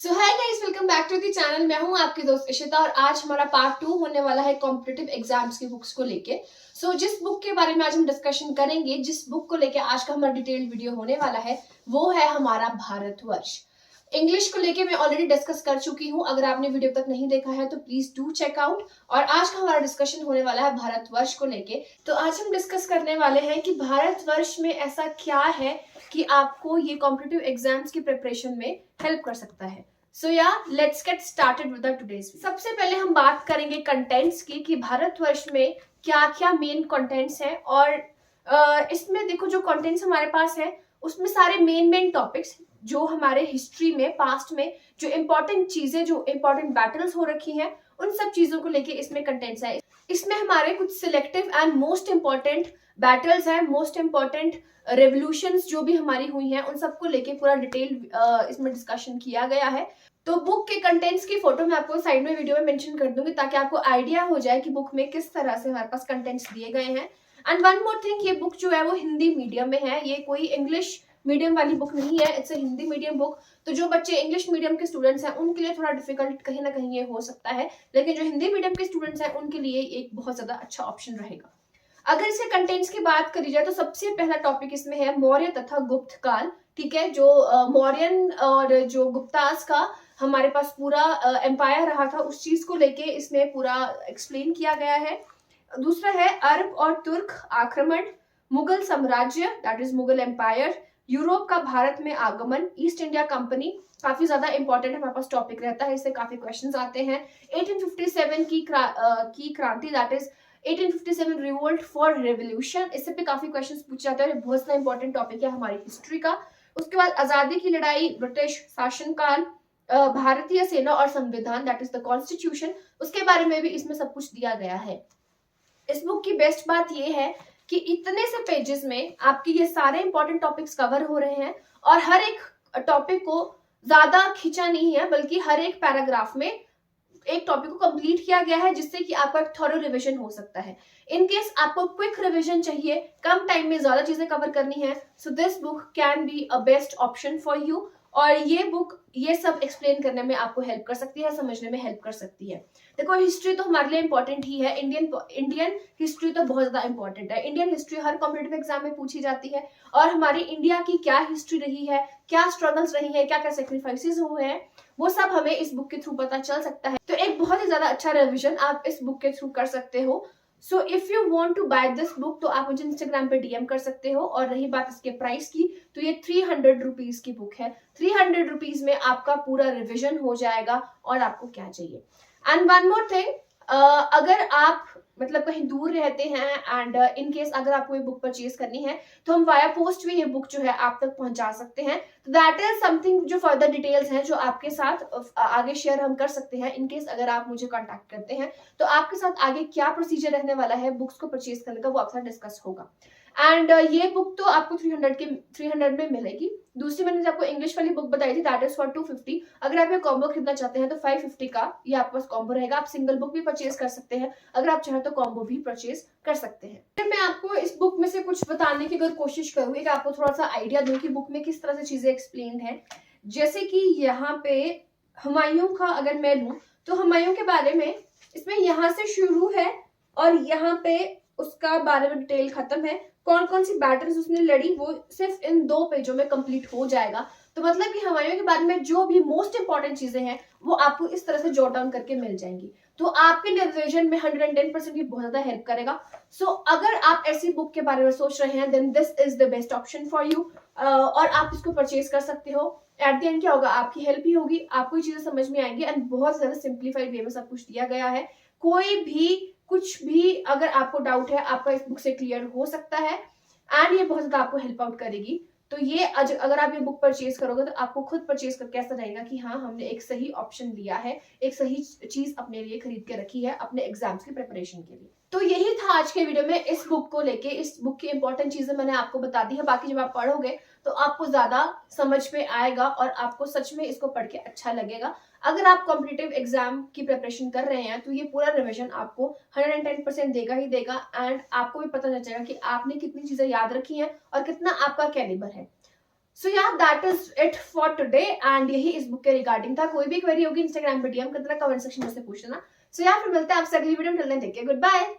So hi guys, welcome back to the channel. मैं हूं आपकी दोस्त इशिता और आज हमारा पार्ट 2 होने वाला है कॉम्पिटिटिव एग्जाम्स की बुक्स को लेके। जिस बुक के बारे में आज हम डिस्कशन करेंगे, जिस बुक को लेके आज का हमारा डिटेल्ड वीडियो होने वाला है, वो है हमारा भारतवर्ष। इंग्लिश को लेके मैं ऑलरेडी डिस्कस कर चुकी हूँ। अगर आपने वीडियो तक नहीं देखा है तो प्लीज डू चेक आउट। और आज का हमारा डिस्कशन होने वाला है भारतवर्ष को लेके। तो आज हम डिस्कस करने वाले हैं कि भारतवर्ष में ऐसा क्या है कि आपको ये कॉम्पिटिटिव एग्जाम्स की प्रिपरेशन में हेल्प कर सकता है। सो या let's get started with the today's. सबसे पहले हम बात करेंगे कंटेंट्स की कि भारतवर्ष में क्या क्या मेन कंटेंट्स हैं। और इसमें देखो, जो कंटेंट्स हमारे पास है उसमें सारे मेन टॉपिक्स जो हमारे हिस्ट्री में, पास्ट में जो इम्पोर्टेंट चीजें, जो इम्पोर्टेंट बैटल्स हो रखी हैं, उन सब चीजों को लेके इसमें कंटेंट्स है। इसमें हमारे कुछ selective and most important battles हैं, मोस्ट इंपॉर्टेंट रेवोल्यूशंस जो भी हमारी हुई हैं, उन सबको लेके पूरा डिटेल इसमें डिस्कशन किया गया है। तो बुक के कंटेंट्स की फोटो मैं आपको साइड में वीडियो में मेंशन कर दूंगी ताकि आपको आइडिया हो जाए कि बुक में किस तरह से हमारे पास कंटेंट्स दिए गए हैं। एंड वन मोर थिंग, ये बुक जो है वो हिंदी मीडियम में है, ये कोई इंग्लिश मीडियम वाली बुक नहीं है, it's a Hindi medium book. तो जो बच्चे इंग्लिश मीडियम के स्टूडेंट्स हैं उनके लिए थोड़ा डिफिकल्ट कहीं ना कहीं ये हो सकता है, लेकिन जो हिंदी मीडियम के स्टूडेंट्स हैं उनके लिए एक बहुत ज्यादा अच्छा ऑप्शन रहेगा। अगर इसके कंटेंट्स की बात करी जाए तो सबसे पहला टॉपिक इसमें है मौर्य तथा गुप्त काल। ठीक है, जो मौर्यन और जो गुप्तास का हमारे पास पूरा एम्पायर रहा था, उस चीज को लेके इसमें पूरा एक्सप्लेन किया गया है। दूसरा है अरब और तुर्क आक्रमण, मुगल साम्राज्य that is Mughal empire, Europe का भारत में आगमन, ईस्ट इंडिया कंपनी काफी ज्यादा इंपॉर्टेंट हमारे पास टॉपिक रहता है, इससे काफी क्वेश्चंस आते हैं। 1857 की क्रांति that is 1857 revolt for revolution, इससे पे काफी क्वेश्चंस पूछे जाते हैं, बहुत सा इंपॉर्टेंट टॉपिक है हमारी हिस्ट्री का। उसके बाद आजादी की लड़ाई, ब्रिटिश शासनकाल, भारतीय सेना और संविधान दैट इज द कॉन्स्टिट्यूशन, उसके बारे में भी इसमें सब कुछ दिया गया है। इस बुक की बेस्ट बात यह है कि इतने से पेजेस में आपके ये सारे इंपॉर्टेंट टॉपिक्स कवर हो रहे हैं और हर एक टॉपिक को ज्यादा खींचा नहीं है, बल्कि हर एक पैराग्राफ में एक टॉपिक को कंप्लीट किया गया है, जिससे कि आपका एक थॉरो रिवीजन हो सकता है। इन केस आपको क्विक रिवीजन चाहिए, कम टाइम में ज्यादा चीजें कवर करनी है, so this book can be a best option for you. और ये बुक ये सब एक्सप्लेन करने में आपको हेल्प कर सकती है, समझने में हेल्प कर सकती है। देखो, हिस्ट्री तो हमारे लिए इंपॉर्टेंट ही है, इंडियन हिस्ट्री तो बहुत ज्यादा इंपॉर्टेंट है। इंडियन हिस्ट्री हर कॉम्पिटिटिव एग्जाम में पूछी जाती है और हमारी इंडिया की क्या हिस्ट्री रही है, क्या स्ट्रगल्स रही है, क्या क्या सेक्रीफाइसेस हुए हैं, वो सब हमें इस बुक के थ्रू पता चल सकता है। तो एक बहुत ही ज्यादा अच्छा रिवीजन आप इस बुक के थ्रू कर सकते हो। So if you want to buy this book तो आप मुझे इंस्टाग्राम पे डीएम कर सकते हो। और रही बात इसके प्राइस की, तो ये 300 रुपीज की बुक है। 300 रुपीज में आपका पूरा रिविजन हो जाएगा और आपको क्या चाहिए। एंड वन मोर थिंग, अगर आप मतलब कहीं दूर रहते हैं एंड इन केस अगर आपको ये बुक परचेज करनी है तो हम वाया पोस्ट भी ये बुक जो है आप तक पहुंचा सकते हैं। तो दैट इज समथिंग, जो फर्दर डिटेल्स हैं जो आपके साथ आगे शेयर हम कर सकते हैं। इन केस अगर आप मुझे कांटेक्ट करते हैं तो आपके साथ आगे क्या प्रोसीजर रहने वाला है बुक्स को परचेज करने का, वो आपके साथ डिस्कस होगा। एंड ये बुक तो आपको 300 में मिलेगी। दूसरी मैंने आपको इंग्लिश वाली बुक बताई थी, दैट इज फॉर 250। अगर आप ये कॉम्बो खरीदना चाहते हैं तो 550 का ये आपके पास कॉम्बो रहेगा। आप सिंगल बुक भी परचेज कर सकते हैं, अगर आप चाहें तो कॉम्बो भी परचेज कर सकते हैं। फिर मैं आपको इस बुक में से कुछ बताने की अगर कोशिश करूंगी कि आपको थोड़ा सा आइडिया दूं कि बुक में किस तरह से चीजें एक्सप्लेन है। जैसे कि यहाँ पे हुमायूं का अगर मैं लूं तो हुमायूं के बारे में इसमें यहाँ से शुरू है और यहाँ पे उसका बारे में डिटेल खत्म है। कौन कौन सी बैटल्स उसने लड़ी वो सिर्फ इन 2 पेजों में कंप्लीट हो जाएगा। तो मतलब कि हुमायूं के बारे में जो भी मोस्ट इंपॉर्टेंट चीजें हैं वो आपको इस तरह से जॉट डाउन करके मिल जाएंगी। तो आपके रिविजन में 110% ये बहुत ज्यादा हेल्प करेगा। अगर आप ऐसी बुक के बारे में सोच रहे हैं then this is the best option for you. और आप इसको परचेज कर सकते हो। एट द एंड क्या होगा, आपकी हेल्प ही होगी, आपको ये चीजें समझ में आएंगी एंड बहुत ज्यादा सिंप्लीफाइड वे में सब कुछ दिया गया है। कोई भी कुछ भी अगर आपको डाउट है आपका इस बुक से क्लियर हो सकता है एंड ये बहुत ज्यादा आपको हेल्प आउट करेगी। तो ये अगर आप ये बुक परचेज करोगे तो आपको खुद परचेज करके ऐसा रहेगा कि हाँ, हमने एक सही ऑप्शन लिया है, एक सही चीज अपने लिए खरीद के रखी है अपने एग्जाम्स की प्रिपरेशन के लिए। तो यही था आज के वीडियो में इस बुक को लेके। इस बुक की इंपॉर्टेंट चीजें मैंने आपको बता दी है, बाकी जब आप पढ़ोगे तो आपको ज्यादा समझ में आएगा और आपको सच में इसको पढ़ के अच्छा लगेगा। अगर आप कॉम्पिटिटिव एग्जाम की प्रिपरेशन कर रहे हैं तो ये पूरा रिविजन आपको 110% देगा ही देगा एंड आपको भी पता चल जाएगा कि आपने कितनी चीजें याद रखी हैं और कितना आपका कैलिबर है। सो या that is it for today and यही इस बुक के रिगार्डिंग था। कोई भी क्वेरी होगी इंस्टाग्राम पे DM कर देना, कमेंट सेक्शन में से पूछ लेना। सो या फिर मिलते हैं आपसे अगली वीडियो में। Till then take care, good bye.